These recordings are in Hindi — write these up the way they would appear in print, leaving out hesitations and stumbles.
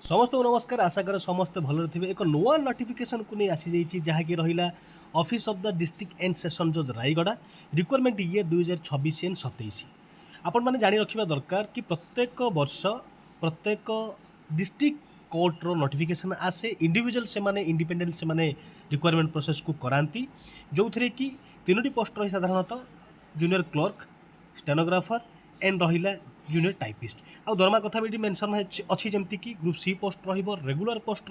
समस्त को नमस्कार आशा कर समस्त भल थे एक नुआ नोटिफिकेशन को नहीं आसी जाइए जहाँकि रहा office of the district and session जज रायगढ़ रिक्वायरमेंट ये 2026 एंड 27 आपण मैंने जानी रखा दरकार कि प्रत्येक वर्ष प्रत्येक डिस्ट्रिक्ट कोर्टर नोटिफिकेशन आसे इंडिविजुअल से माने इंडिपेंडेंट से माने रिक्वायरमेंट प्रोसेस को कराती जो थे कि 3टी पोस्ट रही साधारणतः जूनियर क्लर्क स्टेनोग्राफर एंड रहा जूनियर टाइपिस्ट आउ दरमा कथा भी मेंशन अच्छी जमती कि group C post regular post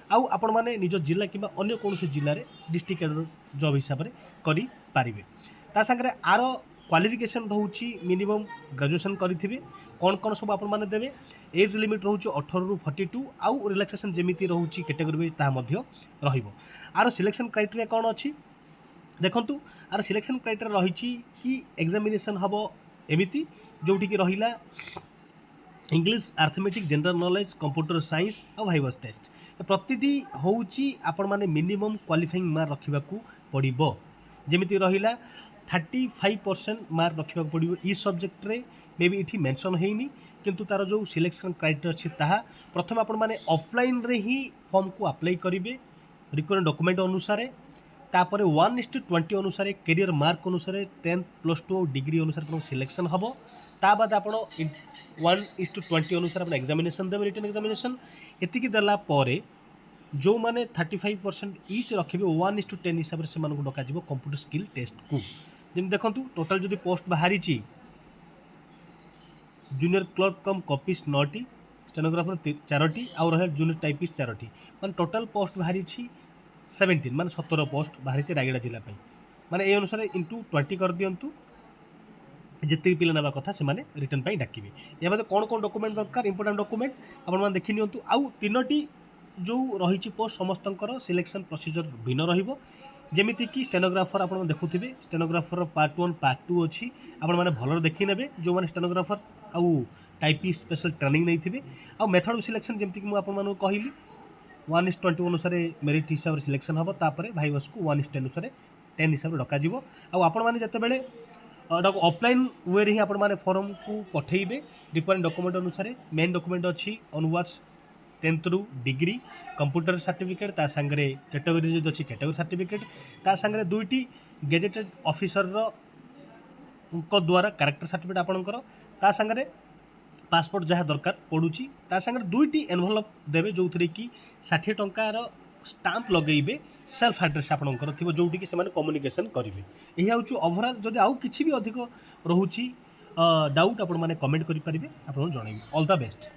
आपण मैंने निज जिला कि अन्य कौन जिले में डिस्ट्रिक्ट कैडर जॉब हिसाब से करें ता सागर आर क्वालिफिकेशन रोचे मिनिमम ग्रेजुएशन करेंगे कौन कौन सब आपण मैंने देवे एज लिमिट रोचे 18 ରୁ 42 आउ रिलैक्सेशन जमी रोचे कैटेगरी वाइज तार आर सिलेक्शन क्राइटेरिया कौन अच्छी देखु आर सिलेक्शन क्राइटेरिया रही कि एग्जामिनेशन हम एमती जोटि कि रहा English arithmetic general knowledge computer science और वाइवास टेस्ट प्रतिटी हूँ आपण मैंने मिनिमम क्वालिफाइंग मार्क रखा पड़ो जमी रहा 35% मार्क रखा पड़ो ई सब्जेक्ट रे मे बी ये मेंशन होनी किंतु तार जो सिलेक्शन क्राइटेरिया अच्छी ताहा प्रथम आपण मैंने ऑफलाइन रे ही फॉर्म को अप्लाई करेंगे रिक्वायरमेंट डॉक्यूमेंट अनुसार तापर 1:20 अनुसार कैरियर मार्क अनुसार 10th +2 डिग्री अनुसार सिलेक्शन हम ता बाद आप 1:20 अनुसार आप एग्जामिनेशन देवे रिटन एग्जामिनेशन एतिकी देला परे जो माने 35% ईच रखिए 1:10 हिसाब से डक कंप्यूटर स्किल टेस्ट को जमी देखूँ टोटाल जो पोस्ट बाहरी junior clerk cum copyist ninety stenographer 4टी आउ रहा जूनियर टाइपिस्ट 4टी मान टोटाल पोस्ट बाहरी 17 मान 17 पोस्ट बाहरी रायगढ़ जिला माने ए अनुसार इंटू 20 कर दिंतु जिते पिला ना कथा से रिटर्न पर डाकिबे या बाद कौन कौन डॉक्यूमेंट दरकार इंपोर्टेंट डॉक्यूमेंट आपण देखि नियंतु आउ 3टी जो रही पोस्ट समस्तंकर सिलेक्शन प्रोसीजर भिन्न रहिबो जेमिति कि स्टेनोग्राफर आप देखुथिबे स्टेनोग्राफर पार्ट 1 पार्ट 2 अच्छी आपण माने भलर देखि नेबे जो माने स्टेनोग्राफर आउ टाइपिस्ट स्पेशल ट्रेनिंग नहीं थिबे आउ मेथड ऑफ सिलेक्शन जेमिति कि मु आपण मानु कहली 1:20 अनुसार मेरिट हिसाब से सिलेक्शन हम तापर भाईवास को 1:10 अनुसार 10 हिसाब से डक आपण मैंने जिते बड़े ऑफलाइन वे ही आपण मैंने फॉर्म को पठेबे रिक्वायरिंग डॉक्यूमेंट अनुसार मेन डॉक्यूमेंट अच्छी ऑनवर्ड्स 10th ରୁ डिग्री कंप्यूटर सर्टिफिकेट ता संगे कैटेगरी जो अच्छी कैटेगरी सर्टिफिकेट ता संगे 2टी गेजेटेड ऑफिसर द्वारा कैरेक्टर सर्टिफिकेट आपणकर ता संगे पासपोर्ट जहाँ दरकार पड़ुची ता संगे 2टी एनवलप देवे जो थे कि 60 टंकार स्टाम्प लगेबे सेल्फ एड्रेस आपणकर थी जोटि कि से कम्युनिकेशन करेंगे यही हूँ ओवरऑल जदि आउ किसी भी अधिक रोचे डाउट आपण मैंने कमेंट करेंगे आपको जनइबी ऑल द बेस्ट।